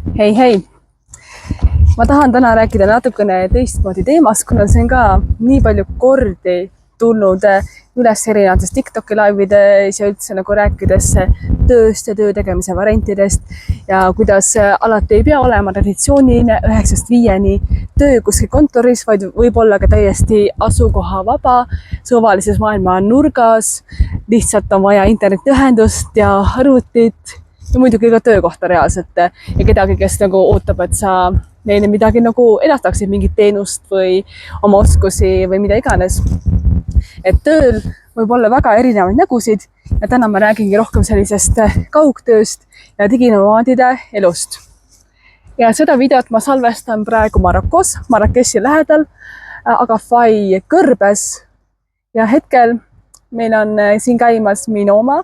Hei, hei! Ma tahan täna rääkida natukene teistmoodi teemast, kuna see on ka nii palju kordi tulnud üles erinevates TikToki laivides ja üldse nagu rääkides tööst ja töö tegemise variantidest ja kuidas alati ei pea olema traditsiooniline 9–5 töö kuskil kontoris, vaid võib olla ka täiesti asukoha vaba, suvalises maailma nurgas, lihtsalt on vaja internetiühendust ja arvutit ja muidugi ka töökohta reaalselt ja kedagi, kes nagu ootab, et sa neile midagi nagu edastaksid, mingit teenust või oma oskusi või mida iganes. Et tööl võib olla väga erinevaid nägusid ja täna ma räägingi rohkem sellisest kaugtööst ja diginomaadide elust. Ja seda videot ma salvestan praegu Marokos, Marrakechi lähedal, Agafay kõrbes ja hetkel meil on siin käimas Minoma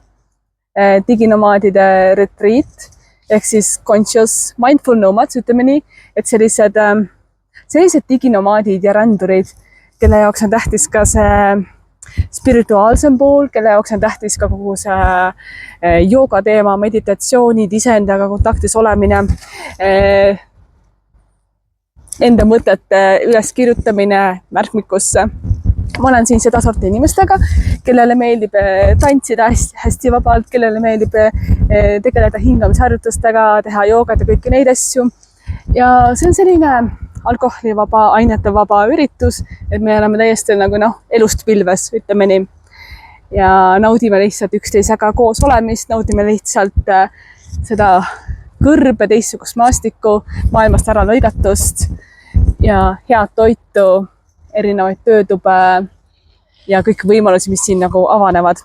diginomaadide retreat ehk siis conscious mindful nomads, ütleme nii, et sellised diginomaadid ja rändurid, kelle jaoks on tähtis ka see spirituaalsem pool, kelle jaoks on tähtis ka kogu see jooga teema, meditatsioonid, iseendaga kontaktis olemine, enda mõtete üleskirjutamine märkmikusse. Ma olen siin seda sorti inimestega, kellele meeldib tantsida hästi vabalt, kellele meeldib tegeleda hingamisharjutustega, teha joogat ja kõiki neid asju. Ja see on selline alkoholivaba, ainetevaba üritus, et me oleme täiesti nagu elust pilves, ütleme nii. Ja naudime lihtsalt üksteisega koos olemist, naudime lihtsalt seda kõrbe teistsugust maastikku, maailmast ära lõigatust ja head toitu, erinevaid töötube ja kõik võimalusi, mis siin nagu avanevad.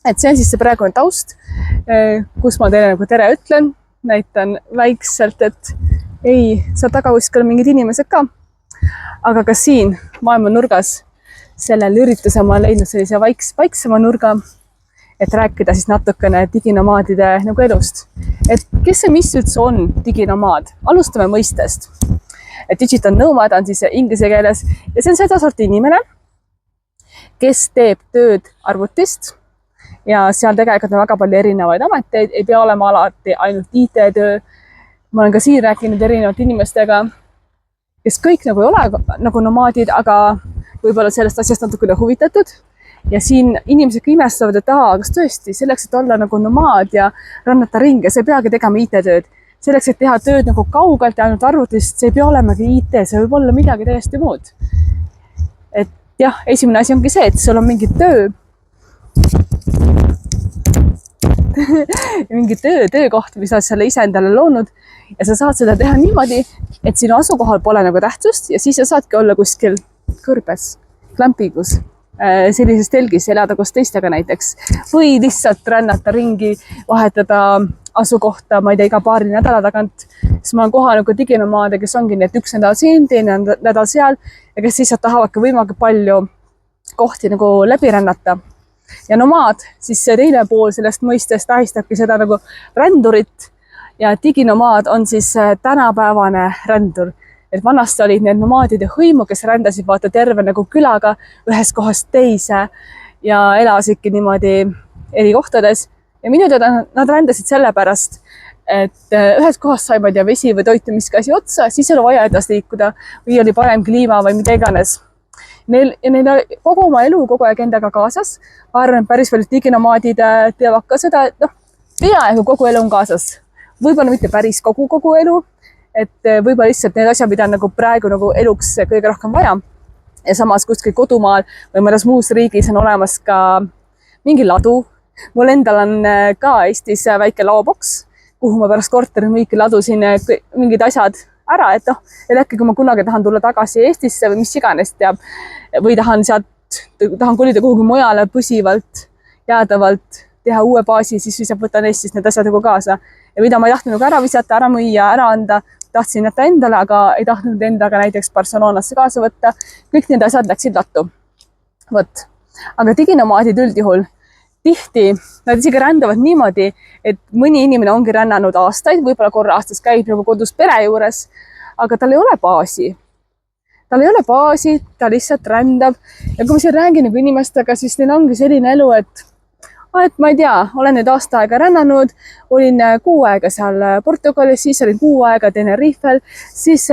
Et see on siis see praegune taust, kus ma teile nagu tere ütlen, näitan väikselt, et ei, seal taga kuskil mingid inimesed ka. Aga ka siin maailma nurgas sellel ürituse ma olen leidnud sellise vaiksema nurga, et rääkida siis natukene diginomaadide nagu elust. Et kes see mis üldse on diginomaad? Alustame mõistest. Digital nomad on siis inglise keeles ja see on seda sorti inimene, kes teeb tööd arvutist ja seal tegelikult on väga palju erinevaid ameteid, ei pea olema alati ainult IT-töö. Ma olen ka siin rääkinud erinevate inimestega, kes kõik nagu ei ole nagu nomaadid, aga võib-olla sellest asjast natukene huvitatud. Ja siin inimesed ka imestavad, et kas tõesti selleks, et olla nagu nomaad ja rannata ringi, see ei peagi tegema IT-tööd. Selleks, et teha tööd nagu kaugelt ja ainult arvutist, see ei pea olemagi IT, see võib olla midagi täiesti muud. Et jah, esimene asi ongi see, et sul on mingi töö, töökoht, mis sa selle ise endale loonud ja sa saad seda teha niimoodi, et sinu asukohal pole nagu tähtsust ja siis sa saadki olla kuskil kõrbes, klampigus, sellises telgis elada koos teistega näiteks või lihtsalt rännata ringi, vahetada asukohta, ma ei tea, iga paari nädala tagant, siis ma olen kohanud ka diginomaade, kes ongi nii, et üks nädal siin, teine nädal seal ja kes lihtsalt tahavadki võimalikult palju kohti nagu läbi rännata. Ja nomaad, siis see teine pool sellest mõistest tähistabki seda nagu rändurit ja diginomaad on siis tänapäevane rändur. Et vanasti olid need nomaadide hõimu, kes rändasid vaata terve nagu külaga ühest kohast teise ja elasidki niimoodi eri kohtades. Ja minu teada nad rändasid sellepärast, et ühes kohas sai, ma ei tea, vesi või toitu miski asi otsa, siis oli vaja edasi liikuda või oli parem kliima või mida iganes. Neil kogu oma elu kogu aeg endaga kaasas. Ma arvan, et päris palju diginomaadid teevad ka seda, et peaaegu kogu elu on kaasas. Võib-olla mitte päris kogu elu, et võib-olla lihtsalt need asjad, mida nagu praegu nagu eluks kõige rohkem vaja. Ja samas kuskil kodumaal või mõnes muus riigis on olemas ka mingi ladu. Mul endal on ka Eestis väike laoboks, kuhu ma pärast korteri müüki ladusin mingid asjad ära, et äkki kui ma kunagi tahan tulla tagasi Eestisse või mis iganes teab, või tahan kolida kuhugi mujale püsivalt, jäädavalt, teha uue baasi, siis lihtsalt võtan Eestist need asjad nagu kaasa. Ja mida ma ei tahtnud nagu ära visata, ära müüa, ära anda, tahtsin jätta endale, aga ei tahtnud endaga näiteks Barcelonasse kaasa võtta. Kõik need asjad läksid lattu. Võt. Aga diginomaadid üldjuhul tihti, nad isegi rändavad niimoodi, et mõni inimene ongi rännanud aastaid, võib-olla korra aastas käib nagu kodus pere juures, aga tal ei ole baasi. Tal ei ole baasi, ta lihtsalt rändab. Ja kui ma siin räägin nagu inimestega, siis neil ongi selline elu, et et ma ei tea, olen nüüd aasta aega rännanud, olin 6 aega seal Portugalis, siis olin 6 aega Tenerifel, siis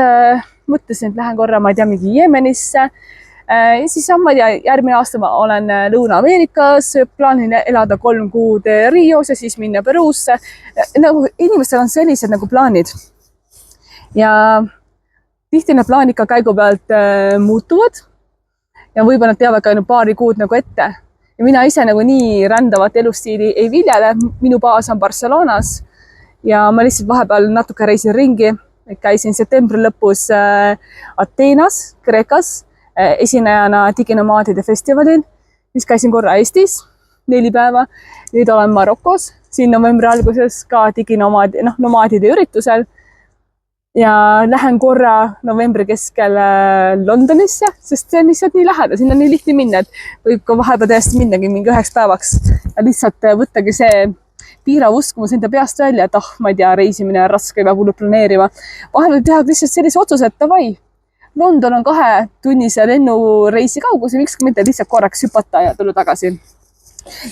mõtlesin, et lähen korra, ma ei tea, mingi Jeemenisse. Ja siis ma ei tea, järgmine aasta ma olen Lõuna-Ameerikas, plaanin elada 3 kuud Rios ja siis minna Peruusse. Nagu inimestel on sellised nagu plaanid. Ja tihti need plaanid ka käigu pealt muutuvad ja võib-olla nad teavad ka ainult paari kuud nagu ette. Ja mina ise nagu nii rändavat elustiili ei viljele. Minu baas on Barcelonas ja ma lihtsalt vahepeal natuke reisin ringi. Käisin septembri lõpus Ateenas, Kreekas, esinejana diginomaadide festivalil, siis käisin korra Eestis 4 päeva, nüüd olen Marokos, siin novembri alguses ka diginomaadide üritusel ja lähen korra novembri keskel Londonisse, sest see on lihtsalt nii lähedal, sinna on nii lihtne minna, et võib ka vahepeal täiesti minnagi mingi 9 päevaks ja lihtsalt võttagi see piirav uskumus enda peast välja, et ma ei tea, reisimine on raske, peab hullu planeerima. Vahepeal teha lihtsalt sellise otsuse, et davai, London on 2-tunnise lennureisi kauguse, miks mitte lihtsalt korraks hüpata ja tulla tagasi.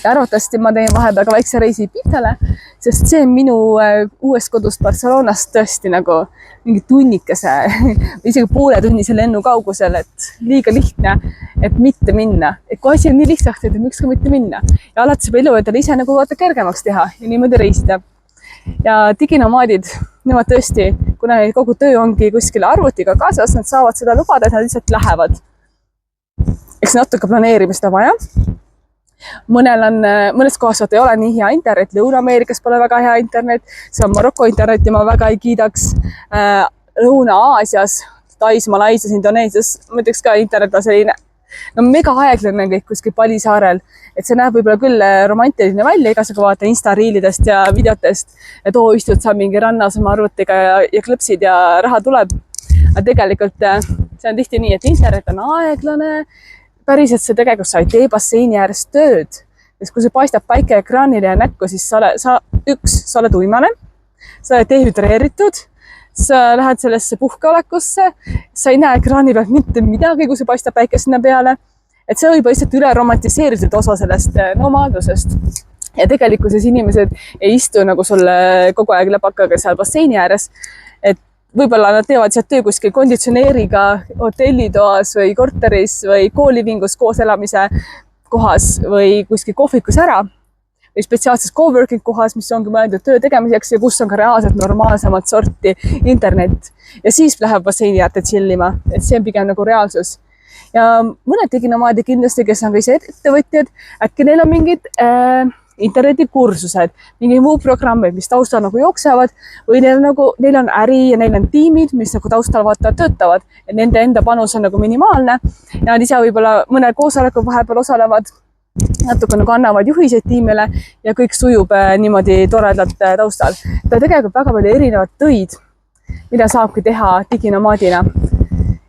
Ja arvatavasti ma teen vahepeal ka väikse reisi Pitale, sest see on minu uuest kodust Barcelonast tõesti nagu mingi tunnikese, isegi pooletunnise lennu kaugusel, et liiga lihtne, et mitte minna. Et kui asi on nii lihtsalt, et miks ka mitte minna. Ja alati saab elu endale ise nagu vaata kergemaks teha ja niimoodi reisida. Ja diginomaadid, nemad tõesti, kuna kogu töö ongi kuskile arvutiga kaasas, nad saavad seda lubada, et nad lihtsalt lähevad. Eks natuke planeerimist on vaja. Mõnes kohas ei ole nii hea internet, Lõuna-Ameerikas pole väga hea internet, see on Maroko internet ja ma väga ei kiidaks. Lõuna-Aasias, Tais, Malaisias, Indoneesias, ma ütleks ka internet on selline mega aeglane kõik kuskil Palisaarel, et see näeb võib-olla küll romantiline välja, igasugu vaata Insta-riilidest ja videotest, et istud sa mingi rannas oma arvutiga ja klõpsid ja raha tuleb. Aga tegelikult see on tihti nii, et internet on aeglane, päriselt see tegelikult sa ei tee basseini ääres tööd, sest kui see paistab päike ekraanile ja näkku, siis sa oled uimane, sa oled dehüdreeritud, sa lähed sellesse puhkeolekusse, sa ei näe ekraani pealt mitte midagi, kui see paistab päike sinna peale. Et see võib lihtsalt üle romantiseeritud osa sellest nomaadusest. Ja tegelikkuses inimesed ei istu nagu sulle kogu aeg läpakaga seal basseini ääres. Et võib-olla nad teevad sealt töö kuskil konditsioneeriga hotellitoas või korteris või koolivingus koos elamise kohas või kuskil kohvikus ära. Või spetsiaalses coworking kohas, mis ongi mõeldud töö tegemiseks ja kus on ka reaalselt normaalsemat sorti internet. Ja siis läheb basseini äärde chillima, et see on pigem nagu reaalsus. Ja mõned diginomaadi kindlasti, kes on ka ise ettevõtjad, äkki neil on mingid internetikursused, mingi muu programmid, mis taustal nagu jooksevad või neil on äri ja neil on tiimid, mis nagu taustal vaata töötavad ja nende enda panus on nagu minimaalne ja nad ise võib-olla mõne koosoleku vahepeal osalevad, natuke nagu annavad juhiseid tiimile ja kõik sujub niimoodi toredalt taustal. Ta tegelikult väga palju erinevad töid, mida saabki teha diginomaadina.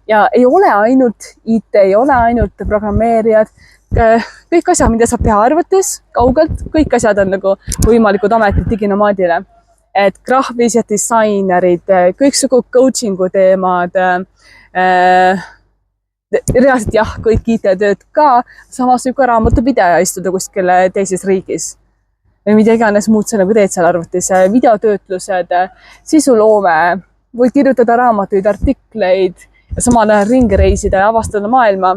Ja ei ole ainult IT, ei ole ainult programmeerijad, kõik asjad, mida saab teha arvutis, kaugelt, kõik asjad on nagu võimalikud ametid diginomaadile. Et graafilised disainerid, kõiksugu coachingu teemad, reaalselt jah, kõik IT-tööd ka, samas võib ka raamatupidaja istuda kuskil teises riigis. Või mida iganes muud sa nagu teed seal arvutis, videotöötlused, sisuloome, võid kirjutada raamatuid, artikleid ja samal ajal ringi reisida ja avastada maailma.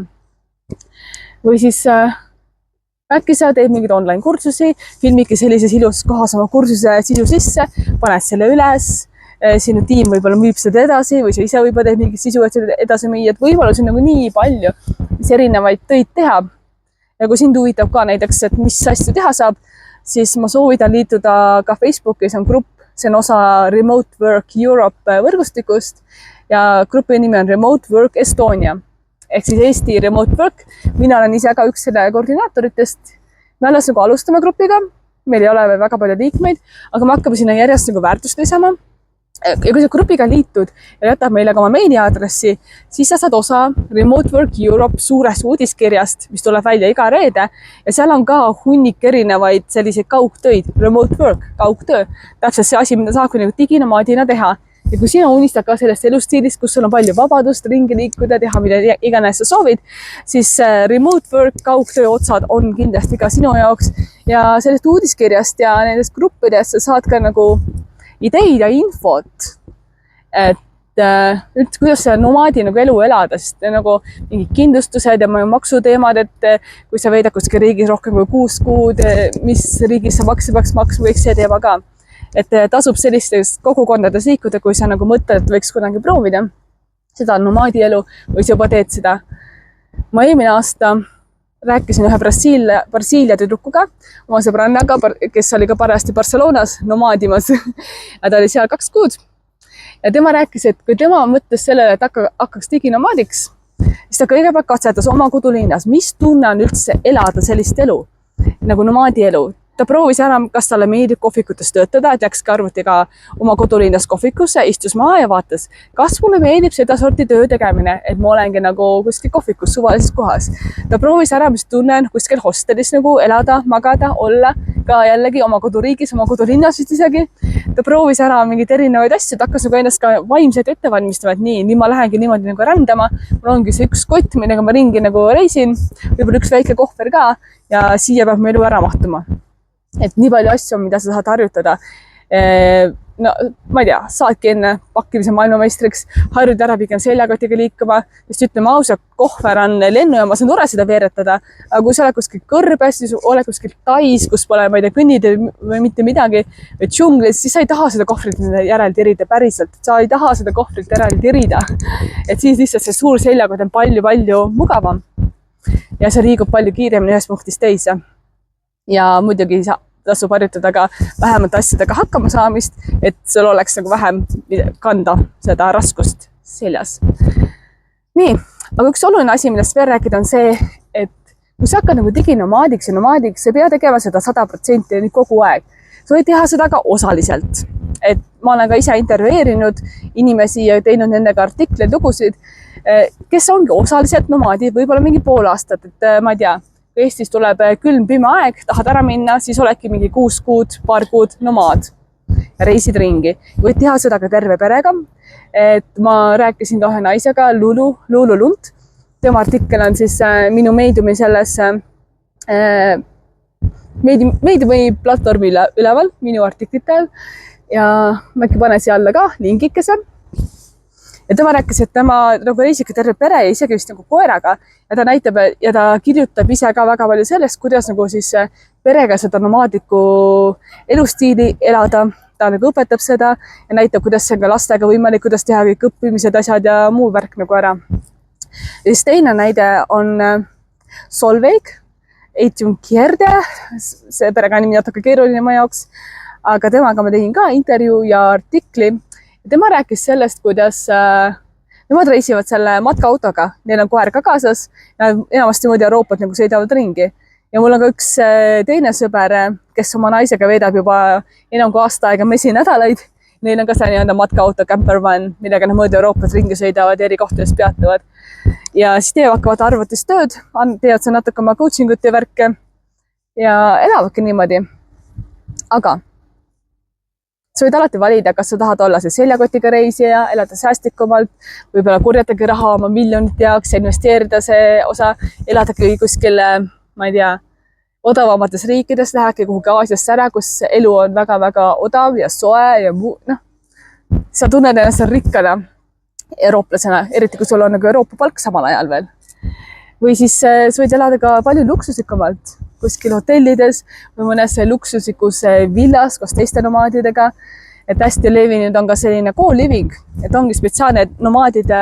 Või siis äkki sa teed mingid online kursusi, filmidki sellises ilus kohas oma kursuse sisu sisse, paned selle üles, sinu tiim võib-olla müüb seda edasi või sa ise võib-olla teed mingit sisu, et seda edasi müüa, et võib-olla siin nagu nii palju, mis erinevaid töid teha. Ja kui sind huvitab ka näiteks, et mis asju teha saab, siis ma soovitan liituda ka Facebookis on grupp, see on osa Remote Work Europe võrgustikust ja grupi nimi on Remote Work Estonia. Ehk siis Eesti Remote Work. Mina olen ise ka üks selle koordinaatoritest. Me alles nagu alustame grupiga. Meil ei ole veel väga palju liikmeid, aga me hakkame sinna järjest nagu väärtust lisama. Ja kui sa grupiga liitud ja jätab meile ka oma meiliaadressi, siis sa saad osa Remote Work Europe suurest uudiskirjast, mis tuleb välja iga reede. Ja seal on ka hunnik erinevaid selliseid kaugtöid. Remote Work, kaugtöö. Täpselt see asi, mida saabki nagu diginomaadina teha. ja kui sina unistad ka sellest elustiilist, kus sul on palju vabadust ringi liikuda, teha mida iganes sa soovid, siis remote work, kaugtöö otsad on kindlasti ka sinu jaoks ja sellest uudiskirjast ja nendest gruppidest sa saad ka nagu ideid ja infot, et üldse, kuidas see nomaadi nagu elu elada, sest nagu mingid kindlustused ja maksuteemad, et kui sa veedad kuskil riigis rohkem kui 6 kuud, mis riigis sa makse peaks maksma, kõik see teema ka. Et tasub sellistes kogukondades liikuda, kui sa nagu mõtled, et võiks kunagi proovida seda nomaadi elu või sa juba teed seda. Ma eelmine aasta rääkisin ühe Brasiilia tüdrukuga, oma sõbrannaga, kes oli ka parajasti Barcelonas nomaadimas ja ta oli seal 2 kuud. Ja tema rääkis, et kui tema mõtles sellele, et hakkaks diginomaadiks, siis ta kõigepealt katsetas oma kodulinnas, mis tunne on üldse elada sellist elu, nagu nomaadi elu. Ta proovis ära, kas talle meeldib kohvikutes töötada, et läks ka arvutiga oma kodulinnas kohvikusse, istus maha ja vaatas, kas mulle meeldib seda sorti töö tegemine, et ma olengi nagu kuskil kohvikus suvalises kohas. Ta proovis ära, mis tunne on kuskil hostelis nagu elada, magada, olla ka jällegi oma koduriigis, oma kodulinnas vist isegi. Ta proovis ära mingeid erinevaid asju, ta hakkas nagu ennast ka vaimselt ette valmistama, et nii ma lähengi niimoodi nagu rändama. Mul ongi see üks kott, millega ma ringi nagu reisin, võib-olla üks väike kohver ka ja siia peab mu elu ära mahtuma. Et nii palju asju on, mida sa saad harjutada. No, ma ei tea, saadki enne pakkimise maailmameistriks, harjuda ära pigem seljakotiga liikuma, sest ütleme ausalt, kohver on lennujaamas, on tore seda veeretada, aga kui sa oled kuskil kõrbes, siis oled kuskil Tais, kus pole, ma ei tea, kõnnida või mitte midagi, või džunglis, siis sa ei taha seda kohvrit järel tirida päriselt, sa ei taha seda kohvrit järel tirida. Et siis lihtsalt see suur seljakott on palju mugavam ja see liigub palju kiiremini ühest punktist teise. Ja muidugi tasub harjutada ka vähemalt asjadega hakkama saamist, et sul oleks nagu vähem kanda seda raskust seljas. Nii, aga üks oluline asi, millest veel rääkida, on see, et kui sa hakkad nagu diginomaadiks ja nomaadiks, sa ei pea tegema seda 100% kogu aeg. Sa võid teha seda ka osaliselt. Et ma olen ka ise intervjueerinud inimesi ja teinud nendega artikleid, lugusid, kes ongi osaliselt nomaadid, võib-olla mingi pool aastat, et ma ei tea, kui Eestis tuleb külm pime aeg, tahad ära minna, siis oledki mingi 6 kuud, paar kuud nomaad ja reisid ringi. Võid teha seda ka terve perega. Et ma rääkisin ka ühe naisega, Lulu Lund. Tema artikkel on siis minu meediumi selles meediumi platvormi üleval, minu artiklitel ja ma äkki panen siia alla ka lingikese. Ja tema rääkis, et tema nagu reisib terve pere ja isegi vist nagu koeraga ja ta näitab ja ta kirjutab ise ka väga palju sellest, kuidas nagu siis perega seda nomaadlikku elustiili elada. Ta nagu õpetab seda ja näitab, kuidas see on ka lastega võimalik, kuidas teha kõik õppimised, asjad ja muu värk nagu ära. Ja siis teine näide on Solveig Eitjunkierde, see perega nimi natuke keeruline ma jaoks, aga temaga ma tegin ka intervjuu ja artikli. Tema rääkis sellest, kuidas nemad reisivad selle matkaautoga, neil on koer ka kaasas ja enamasti muidu Euroopat nagu sõidavad ringi. Ja mul on ka üks teine sõber, kes oma naisega veedab juba enam kui aasta aega mesinädalaid. Neil on ka see nii-öelda matkaauto campervan, millega nad mööda Euroopat ringi sõidavad ja eri kohtades peatuvad. Ja siis teevad hakkavad arvutis tööd, teevad see natuke oma coachingut ja värke ja elavadki niimoodi. Aga sa võid alati valida, kas sa tahad olla see seljakotiga reisija, elada säästikumalt, võib-olla kurjatagi raha oma miljonite jaoks ja investeerida see osa, eladagi kuskil, ma ei tea, odavamates riikides, lähegi kuhugi Aasiasse ära, kus elu on väga-väga odav ja soe ja sa tunned ennast rikkana eurooplasena, eriti kui sul on nagu Euroopa palk samal ajal veel. Või siis sa võid elada ka palju luksusikumalt kuskil hotellides või mõnes luksusikus villas koos teiste nomaadidega. Et hästi levinud on ka selline co-living, et ongi spetsiaalne nomaadide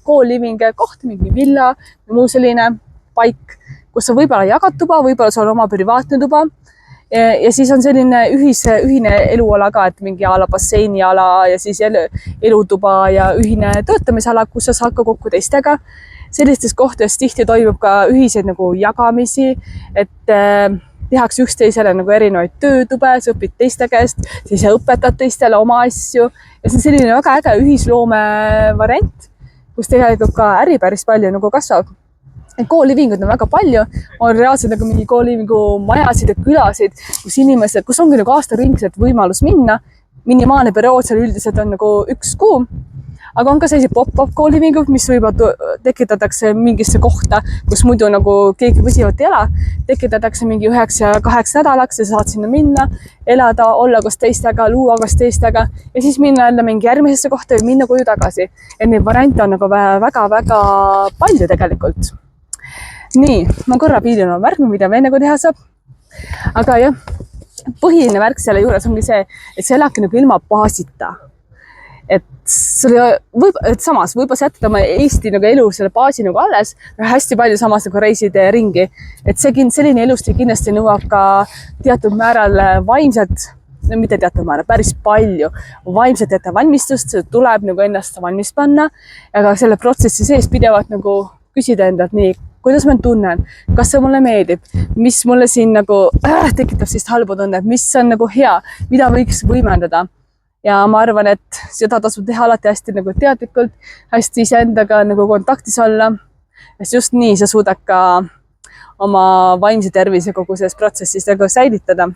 co-living koht, mingi villa või muu selline paik, kus sa võib-olla jagad tuba, võib-olla sul on oma privaatne tuba. Ja siis on selline ühine eluala ka, et mingi ala basseiniala ja siis elutuba ja ühine töötamisala, kus sa saad ka kokku teistega. Sellistes kohtades tihti toimub ka ühiseid nagu jagamisi, et tehakse üksteisele nagu erinevaid töötube, sa õpid teiste käest, siis sa õpetad teistele oma asju ja see on selline väga äge ühisloome variant, kus tegelikult ka äri päris palju nagu kasvab. Co-livingud on väga palju, on reaalselt nagu mingi co-livingu majasid ja külasid, kus inimesed, kus ongi nagu aastaringselt võimalus minna, minimaalne periood seal üldiselt on nagu 1 kuu. Aga on ka sellised pop-up koolivingud, mis võib-olla tekitatakse mingisse kohta, kus muidu nagu keegi püsivalt ei ela. Tekitatakse mingi 9-8 nädalaks ja saad sinna minna, elada, olla koos teistega, luua koos teistega ja siis minna jälle mingi järgmisesse kohta ja minna koju tagasi. Et neid variante on nagu väga-väga palju tegelikult. Nii, ma korra piilin oma värmi, mida me enne kui teha saab. Aga jah, põhiline värk selle juures ongi see, et see elabki nagu ilma baasita. Et samas võib-olla sätted oma Eesti nagu elu selle baasi nagu alles, hästi palju samas nagu reisid ringi. Et selline elustiil kindlasti nõuab ka teatud määral vaimset, mitte teatud määral, päris palju vaimset ettevalmistust, see tuleb nagu ennast valmis panna, aga selle protsessi sees pidevalt nagu küsida endalt nii, kuidas ma tunnen, kas see mulle meeldib, mis mulle siin nagu tekitab siis halbu tunnet, mis on nagu hea, mida võiks võimendada. Ja ma arvan, et seda tasub teha alati hästi nagu teadlikult, hästi iseendaga nagu kontaktis olla. Sest just nii sa suudad ka oma vaimse tervise kogu selles protsessis nagu säilitada.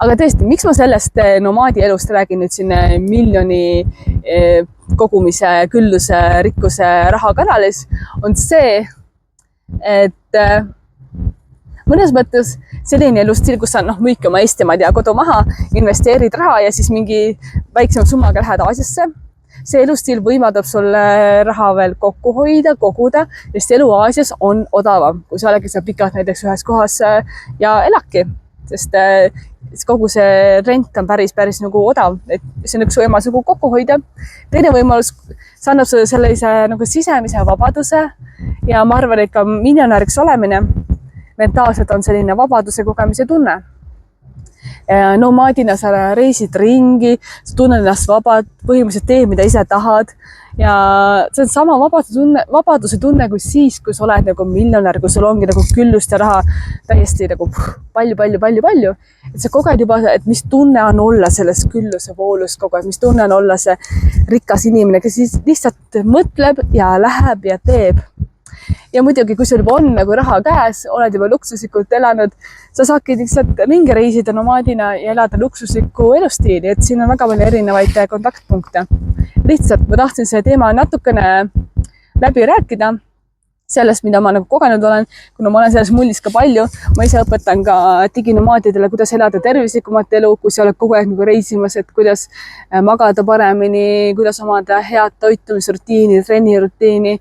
Aga tõesti, miks ma sellest nomaadi elust räägin nüüd siin miljoni kogumise, külluse, rikkuse rahakanalis, on see, et mõnes mõttes selline elustiil, kus sa müüki oma Eestimaad ja kodu maha, investeerid raha ja siis mingi väiksema summaga lähed Aasiasse. See elustiil võimaldab sulle raha veel kokku hoida, koguda, sest elu Aasias on odavam, kui sa oledki seal pikalt näiteks ühes kohas ja eladki, sest kogu see rent on päris nagu odav, et see on üks võimalus nagu kokku hoida. Teine võimalus, see annab sulle sellise nagu sisemise vabaduse ja ma arvan, et ka miljonäriks olemine mentaalselt on selline vabaduse kogemise tunne. Nomaadina sa reisid ringi, sa tunned ennast vabad, põhimõtteliselt tee, mida ise tahad ja see on sama vabaduse tunne kui siis, kui sa oled nagu miljonär, kui sul ongi nagu küllust ja raha täiesti nagu palju. Et sa koged juba, et mis tunne on olla selles külluse voolus kogu aeg, mis tunne on olla see rikas inimene, kes siis lihtsalt mõtleb ja läheb ja teeb. Ja muidugi, kui sul juba on nagu raha käes, oled juba luksuslikult elanud, sa saadki lihtsalt ringi reisida nomaadina ja elada luksuslikku elustiili, et siin on väga palju erinevaid kontaktpunkte. Lihtsalt ma tahtsin selle teema natukene läbi rääkida sellest, mida ma nagu kogenud olen, kuna ma olen selles mullis ka palju. Ma ise õpetan ka diginomaadidele, kuidas elada tervislikumat elu, kui sa oled kogu aeg nagu reisimas, et kuidas magada paremini, kuidas omada head toitumisrutiini, trennirutiini.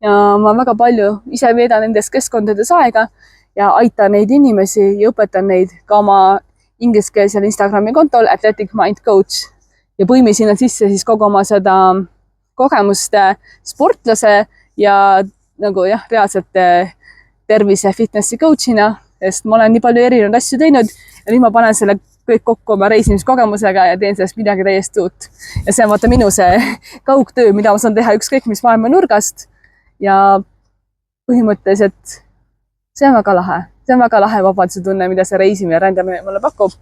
Ja ma väga palju ise veedan nendes keskkondades aega ja aitan neid inimesi ja õpetan neid ka oma ingliskeelsel Instagrami kontol Athletic Mind Coach ja põimi sinna sisse siis kogu oma seda kogemust sportlase ja nagu jah, reaalselt tervise fitnessi coach'ina, sest ma olen nii palju erinevaid asju teinud ja nüüd ma panen selle kõik kokku oma reisimiskogemusega ja teen sellest midagi täiesti uut. Ja see on vaata minu see kaugtöö, mida ma saan teha ükskõik mis maailma nurgast. Ja põhimõtteliselt see on väga lahe. See on väga lahe vabaduse tunne, mida see reisimine ja rändamine mulle pakub.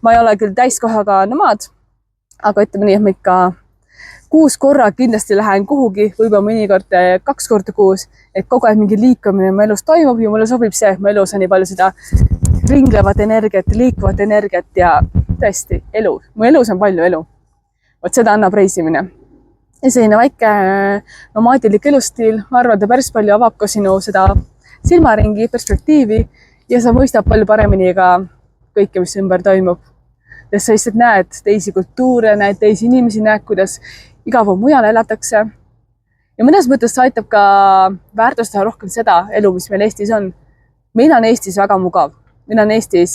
Ma ei ole küll täiskohaga nomaad, aga ütleme nii, et ma ikka 6 korra kindlasti lähen kuhugi, võib-olla mõnikord 2 korda kuus, et kogu aeg mingi liikumine mu elus toimub ja mulle sobib see, et mu elus on nii palju seda ringlevat energiat, liikuvat energiat ja tõesti elu. Mu elus on palju elu. Vot seda annab reisimine. Ja selline väike nomaadilik elustiil, ma arvan, et päris palju avab ka sinu seda silmaringi, perspektiivi ja sa mõistab palju paremini ka kõike, mis ümber toimub. Ja sa lihtsalt näed teisi kultuure, näed teisi inimesi, näed, kuidas iga pool mujal elatakse. Ja mõnes mõttes sa aitab ka väärtustada rohkem seda elu, mis meil Eestis on. Meil on Eestis väga mugav. Meil on Eestis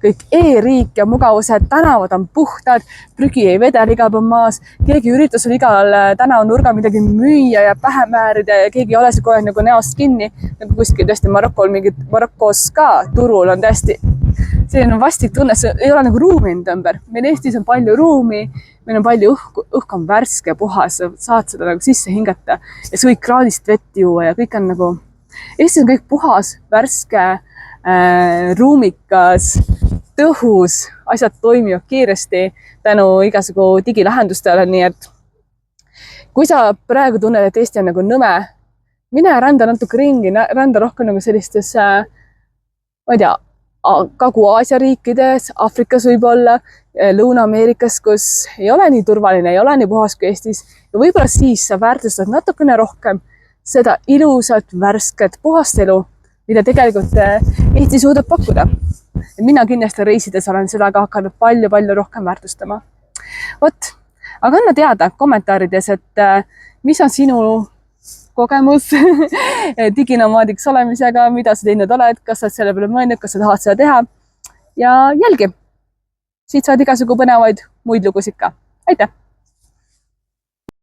kõik e-riik ja mugavused, tänavad on puhtad, prügi ei vedel igal pool maas, keegi üritas sul igal tänavanurgal midagi müüa ja pähe määrida ja keegi ei ole see kogu aeg nagu näost kinni. Nagu kuskil tõesti Marokos ka turul on tõesti selline vastik tunne, see ei ole nagu ruumi enda ümber. Meil Eestis on palju ruumi, meil on palju õhk on värske, puhas, saad seda nagu sisse hingata ja sa võid kraanist vett juua ja kõik on nagu, Eestis on kõik puhas, värske, ruumikas, tõhus, asjad toimivad kiiresti tänu igasugu digilahendustele, nii et kui sa praegu tunned, et Eesti on nagu nõme, mine rända natuke ringi, rända rohkem nagu sellistes, ma ei tea, Kagu-Aasia riikides, Aafrikas võib-olla, Lõuna-Ameerikas, kus ei ole nii turvaline, ei ole nii puhas kui Eestis. Ja võib-olla siis sa väärtustad natukene rohkem seda ilusat, värsket, puhast elu, mida tegelikult Eesti suudab pakkuda. Ja mina kindlasti reisides olen seda ka hakanud palju-palju rohkem väärtustama. Vot, aga anna teada kommentaarides, et mis on sinu kogemus diginomaadiks olemisega, mida sa teinud oled, kas sa selle peale mõelnud, kas sa tahad seda teha ja jälgi. Siit saad igasugu põnevaid muid lugusid ka. Aitäh!